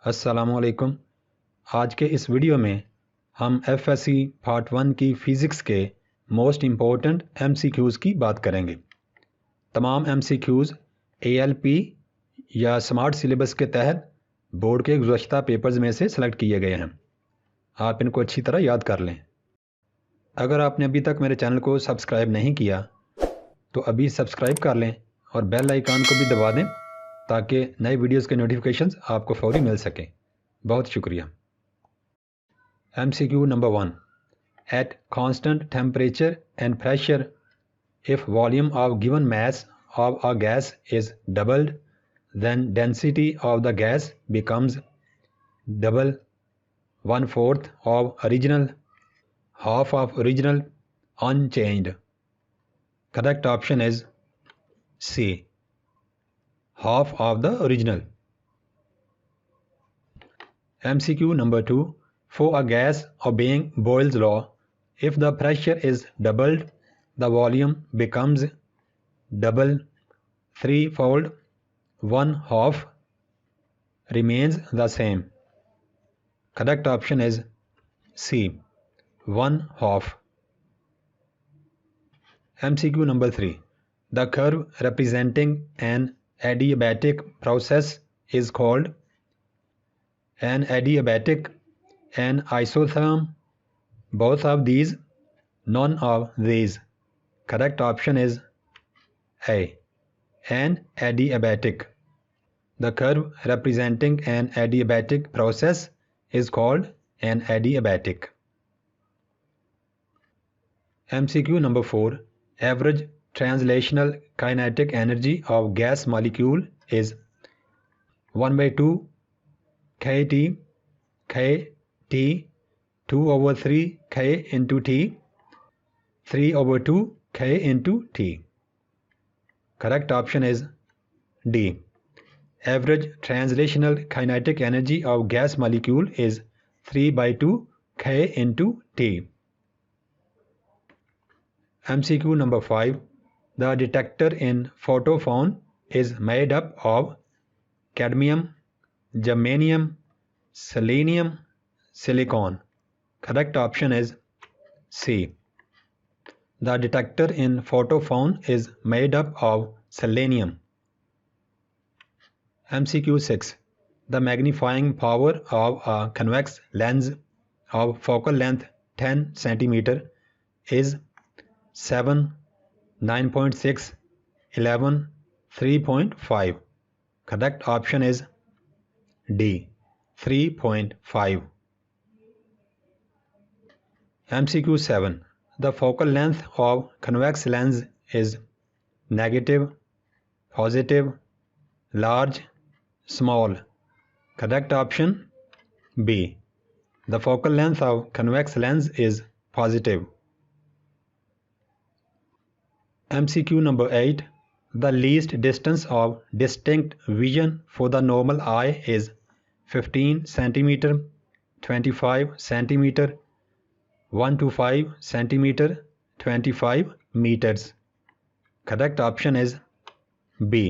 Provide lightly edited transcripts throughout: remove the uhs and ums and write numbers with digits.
अस्सलामुअलैकुम। आज के इस वीडियो में हम एफएससी पार्ट 1 की फ़िज़िक्स के मोस्ट इम्पोर्टेंट एमसीक्यूज़ की बात करेंगे। तमाम एमसीक्यूज़ एएलपी या स्मार्ट सिलेबस के तहत बोर्ड के गुज़श्ता पेपर्स में से सेलेक्ट किए गए हैं। आप इनको अच्छी तरह याद कर लें। अगर आपने अभी तक मेरे चैनल को सब्सक्राइब नहीं किया तो अभी सब्सक्राइब कर लें और बेल आइकन को भी दबा दें ताकि नए वीडियोस के नोटिफिकेशंस आपको फौरी मिल सकें। बहुत शुक्रिया। MCQ number 1. At constant temperature and pressure, if volume of given mass of a gas is doubled, then density of the gas becomes double, 1/4 of original, half of original, unchanged. Correct option is C. Half of the original. MCQ number 2. For a gas obeying Boyle's law, if the pressure is doubled, the volume becomes double, threefold, 1/2 remains the same. Correct option is C. 1/2. MCQ number 3. The curve representing an adiabatic process is called an adiabatic, an isotherm, both of these, none of these. Correct option is A. An adiabatic. The curve representing an adiabatic process is called an adiabatic. MCQ number 4. Average translational kinetic energy of gas molecule is 1/2 kT, kT, 2/3 K into T, 3/2 K into T. Correct option is D. Average translational kinetic energy of gas molecule is 3/2 K into T. MCQ number 5. The detector in photophone is made up of cadmium, germanium, selenium, silicon. Correct option is C. The detector in photophone is made up of selenium. MCQ 6. The magnifying power of a convex lens of focal length 10 cm is 7, 9.6, 11, 3.5. Correct option is D. 3.5. MCQ 7. The focal length of convex lens is negative, positive, large, small. Correct option B. The focal length of convex lens is positive. MCQ number 8. The least distance of distinct vision for the normal eye is 15 cm, 25 cm, 1 to 5 cm, 25 meters. Correct option is B.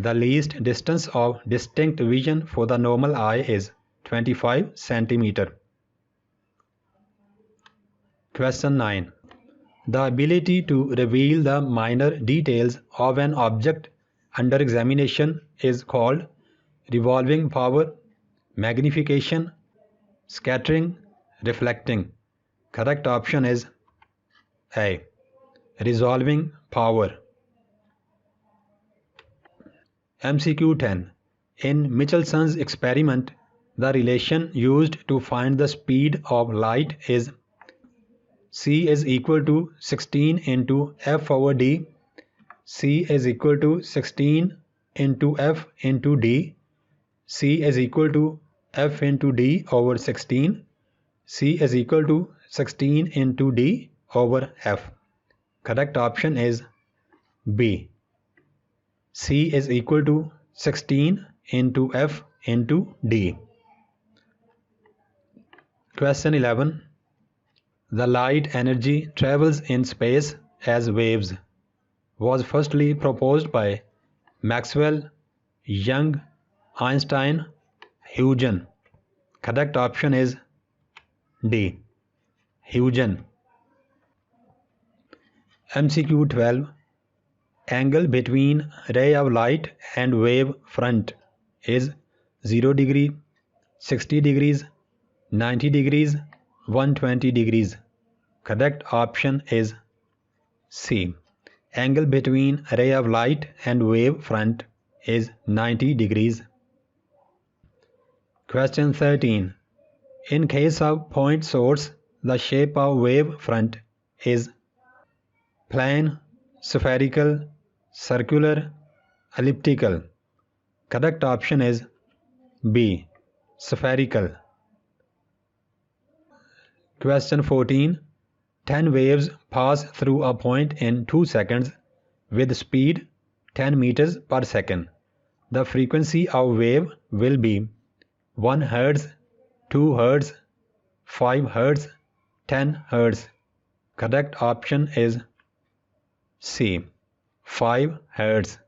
The least distance of distinct vision for the normal eye is 25 cm. Question 9. The ability to reveal the minor details of an object under examination is called revolving power, magnification, scattering, reflecting. Correct option is A. Resolving power. MCQ 10. In Michelson's experiment, the relation used to find the speed of light is C is equal to 16 into F over D, C is equal to 16 into F into D, C is equal to F into D over 16, C is equal to 16 into D over F. Correct option is B. C is equal to 16 into F into D. Question 11. The light energy travels in space as waves was firstly proposed by Maxwell, Young, Einstein, Huygen. Correct option is D. Huygen. MCQ 12. Angle between ray of light and wave front is 0 degree, 60 degrees, 90 degrees, 120 degrees. Correct option is C. Angle between ray of light and wave front is 90 degrees. Question 13. In case of point source, the shape of wave front is plane, spherical, circular, elliptical. Correct option is B. Spherical. Question 14. 10 waves pass through a point in 2 seconds with speed 10 meters per second. The frequency of wave will be 1 Hz, 2 Hz, 5 Hz, 10 Hz. Correct option is C. 5 Hz.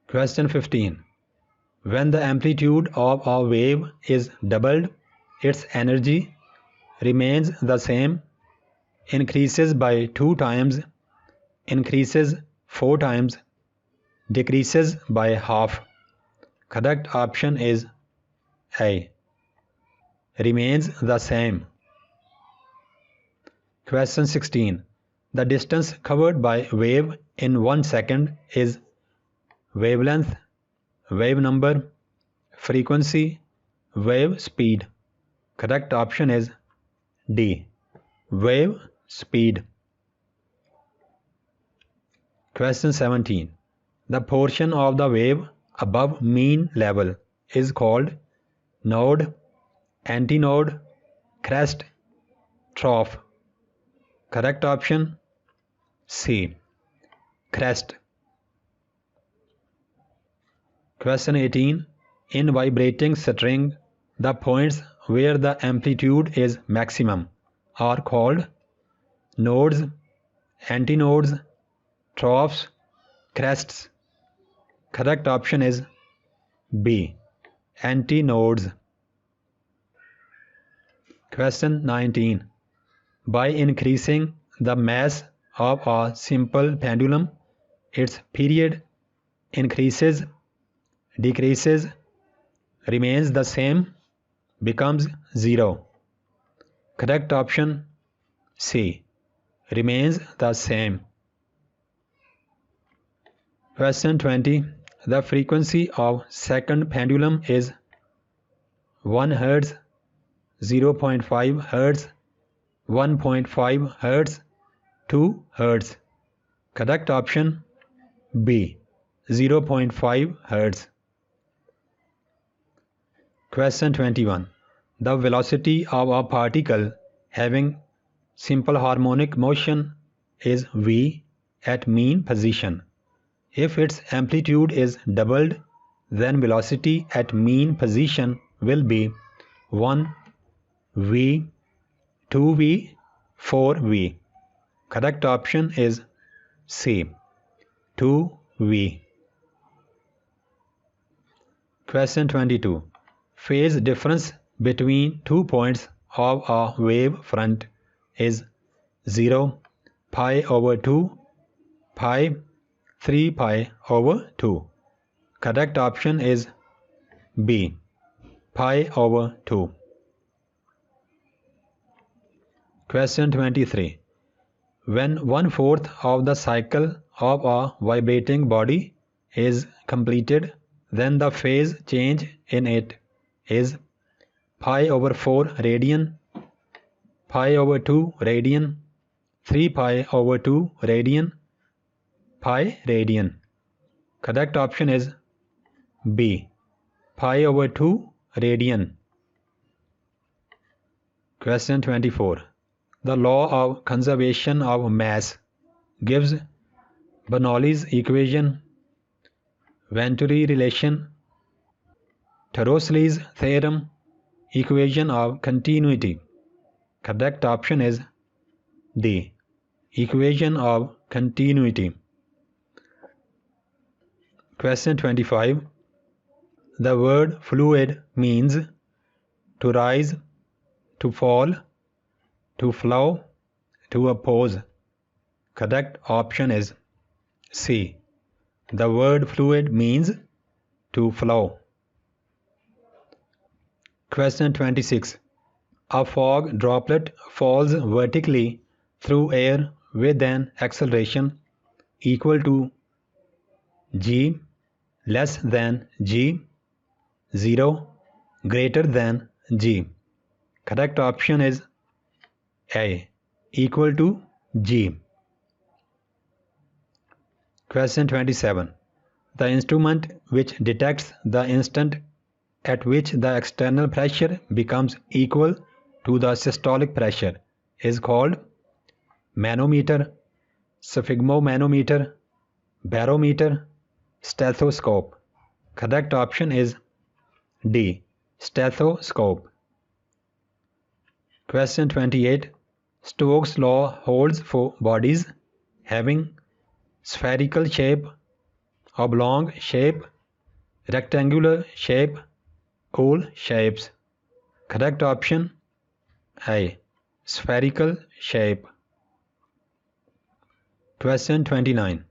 Question 15. When the amplitude of a wave is doubled, its energy remains the same, increases by 2 times, increases 4 times, decreases by half. Correct option is A. Remains the same. Question 16. The distance covered by wave in 1 second is wavelength, wave number, frequency, wave speed. Correct option is D. Wave speed. Question 17. The portion of the wave above mean level is called node, antinode, crest, trough. Correct option C. Crest. Question 18. In vibrating string, the points where the amplitude is maximum are called nodes, antinodes, troughs, crests. Correct option is B. Antinodes. Question 19. By increasing the mass of a simple pendulum, its period increases, decreases, remains the same, becomes 0. Correct option C. Remains the same. Question 20. The frequency of second pendulum is 1 Hz, 0.5 Hz, 1.5 Hz, 2 Hz. Correct option B. 0.5 Hz. Question 21. The velocity of a particle having simple harmonic motion is v at mean position. If its amplitude is doubled, then velocity at mean position will be 1v, 2v, 4v. Correct option is C. 2v. Question 22. Phase difference between 2 points of a wave front is 0, pi over 2, pi, 3 pi over 2. Correct option is B. Pi over 2. Question 23. When 1/4 of the cycle of a vibrating body is completed, then the phase change in it is pi over 4 radian, pi over 2 radian, 3 pi over 2 radian, pi radian. Correct option is B. Pi over 2 radian. Question 24. The law of conservation of mass gives Bernoulli's equation, Venturi relation, Torricelli's theorem, equation of continuity. Correct option is D. Equation of continuity. Question 25. The word fluid means to rise, to fall, to flow, to oppose. Correct option is C. The word fluid means to flow. Question 26. A fog droplet falls vertically through air with an acceleration equal to g, less than g, 0, greater than g. Correct option is A. Equal to g. Question 27. The instrument which detects the instant at which the external pressure becomes equal to the systolic pressure is called manometer, sphygmomanometer, barometer, stethoscope. Correct option is D. Stethoscope. Question 28. Stokes' law holds for bodies having spherical shape, oblong shape, rectangular shape, all shapes. Correct option A. Spherical shape. Question 29.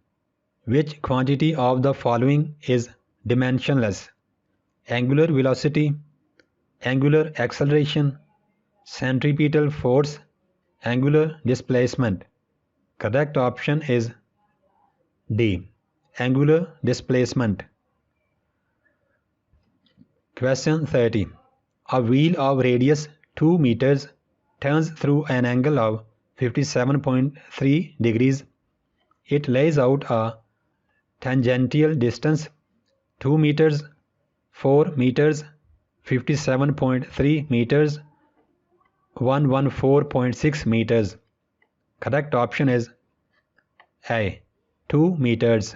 Which quantity of the following is dimensionless? Angular velocity, angular acceleration, centripetal force, angular displacement. Correct option is D. Angular displacement. Question 30. A wheel of radius 2 meters turns through an angle of 57.3 degrees. It lays out a tangential distance 2 meters, 4 meters, 57.3 meters, 114.6 meters. Correct option is A. 2 meters.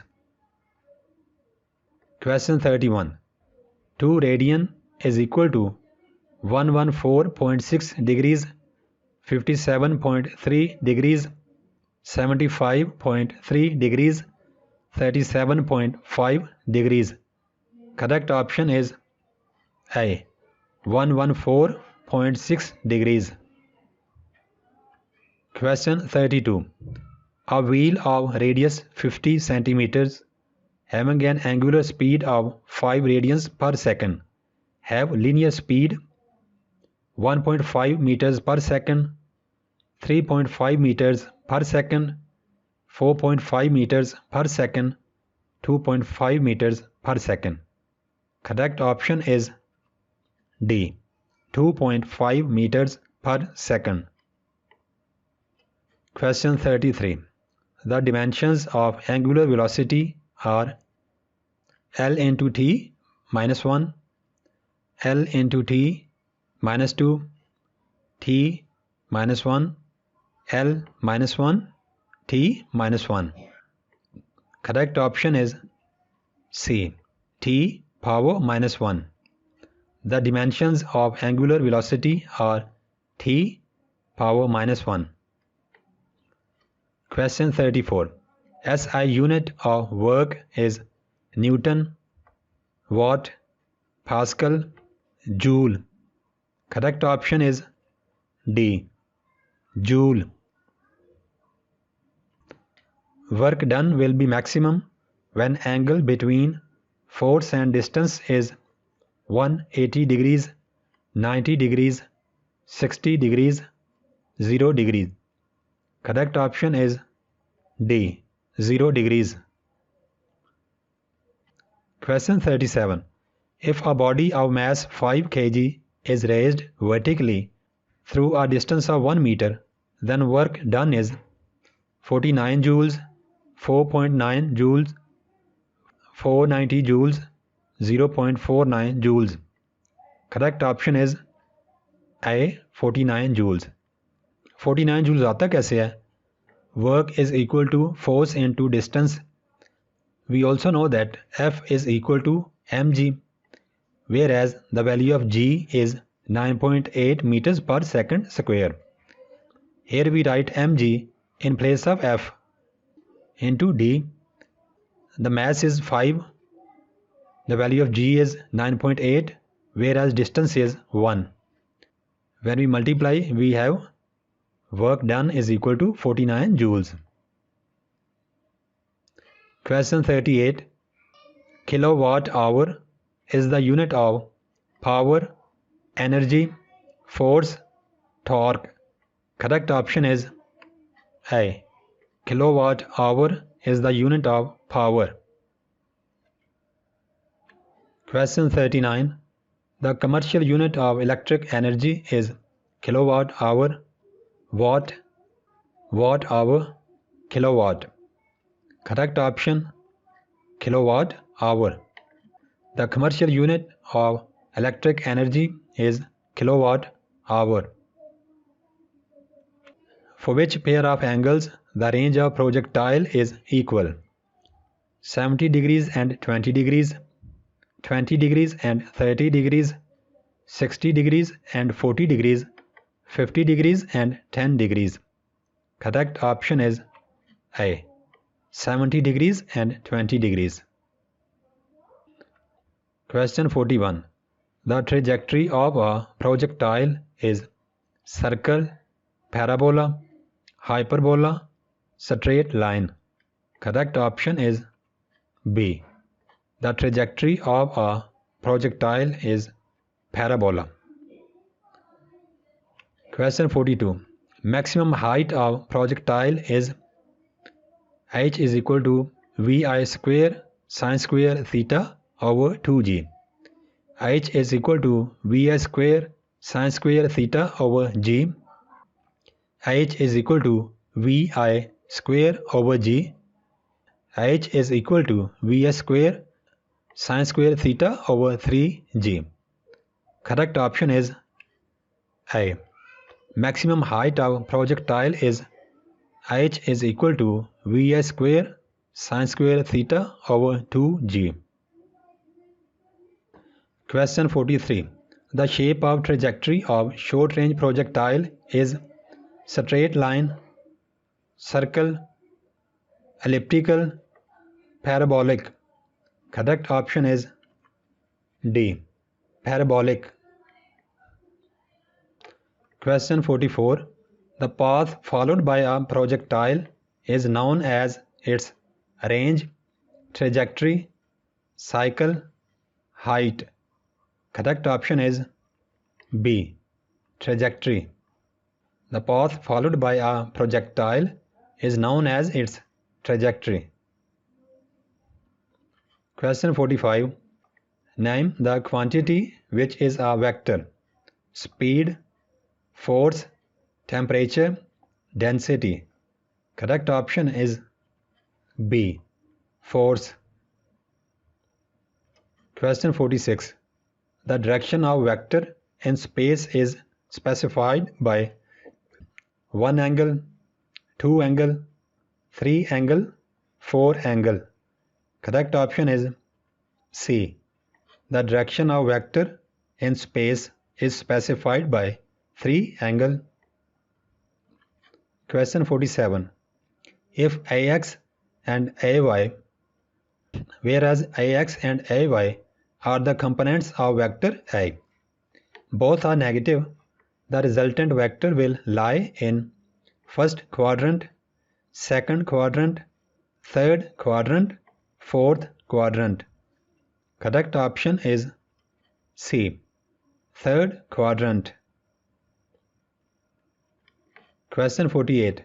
Question 31. 2 radian is equal to 114.6 degrees, 57.3 degrees, 75.3 degrees, 37.5 degrees. Correct option is A. 114.6 degrees. Question 32. A wheel of radius 50 centimeters having an angular speed of 5 radians per second have linear speed 1.5 meters per second, 3.5 meters per second, 4.5 meters per second, 2.5 meters per second. Correct option is D. 2.5 meters per second. Question 33. The dimensions of angular velocity are L into t minus 1, L into t minus 2, t minus 1, L minus 1, t minus 1. Correct option is C. T power minus 1. The dimensions of angular velocity are t power minus 1. Question 34. SI unit of work is Newton, Watt, Pascal, Joule. Correct option is D. Joule. Work done will be maximum when angle between force and distance is 180 degrees, 90 degrees, 60 degrees, 0 degrees. Correct option is D. 0 degrees. Question 37. If a body of mass 5 kg is raised vertically through a distance of 1 meter, then work done is 49 joules, 4.9 joules, 490 joules, 0.49 joules. Correct option is A. 49 joules. 49 joules आता कैसे है? Work is equal to force into distance. We also know that F is equal to mg, whereas the value of g is 9.8 meters per second square. Here we write mg in place of F into d. The mass is 5, The value of G is 9.8, whereas distance is 1. When we multiply, we have work done is equal to 49 joules. Question 38. Kilowatt hour is the unit of power, energy, force, torque. Correct option is A. Kilowatt hour is the unit of power. Question 39. The commercial unit of electric energy is kilowatt hour, watt, watt hour, kilowatt. Correct option kilowatt hour. The commercial unit of electric energy is kilowatt hour. For which pair of angles the range of projectile is equal? 70 degrees and 20 degrees, 20 degrees and 30 degrees, 60 degrees and 40 degrees, 50 degrees and 10 degrees. Correct option is A. 70 degrees and 20 degrees. Question 41. The trajectory of a projectile is circle, parabola, hyperbola, straight line. Correct option is B. The trajectory of a projectile is parabola. Question 42. Maximum height of projectile is h is equal to vi square sin square theta over 2g. H is equal to vi square sin square theta over g. H is equal to vi square over g. H is equal to vi square sin square theta over 3g. Correct option is A. Maximum height of projectile is h is equal to vi square sin square theta over 2g. Question 43. The shape of trajectory of short range projectile is straight line, circle, elliptical, parabolic. Correct option is D. Parabolic. Question 44. The path followed by a projectile is known as its range, trajectory, cycle, height. Correct option is B. Trajectory. The path followed by a projectile is known as its trajectory. Question 45. Name the quantity which is a vector. Speed, force, temperature, density. Correct option is B. Force. Question 46. The direction of vector in space is specified by 1 angle, 2 angle, 3 angle, 4 angle. Correct option is C. The direction of vector in space is specified by 3 angle. Question 47. If AX and AY, whereas AX and AY are the components of vector A, both are negative, the resultant vector will lie in first quadrant, second quadrant, third quadrant, fourth quadrant. Correct option is C. Third quadrant. Question 48.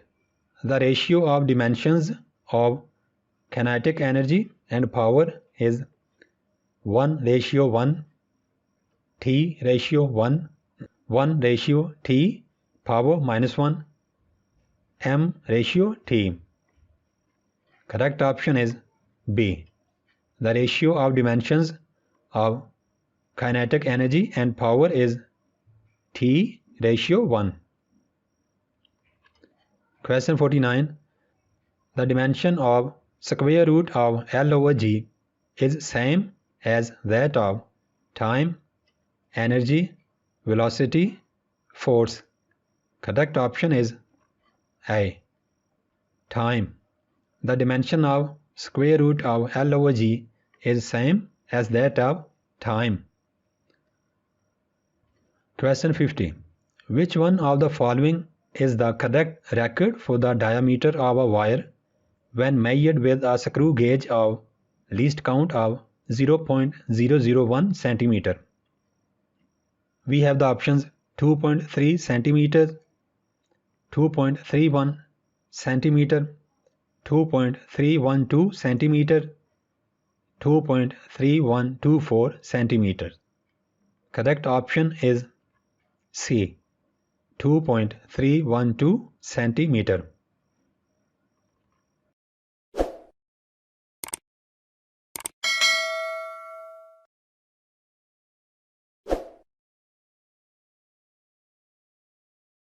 The ratio of dimensions of kinetic energy and power is 1:1, T:1, 1:T, power -1, M:T. Correct option is B. The ratio of dimensions of kinetic energy and power is T:1. Question 49. The dimension of square root of L over G is same as that of time, energy, velocity, force. Correct option is A. Time. The dimension of square root of L over G is same as that of time. Question 50. Which one of the following is the correct record for the diameter of a wire when measured with a screw gauge of least count of 0.001 centimeter? We have the options 2.3 centimeters, 2.31 centimeter, 2.312 centimeter, 2.3124 centimeter. Correct option is C, 2.312 centimeter.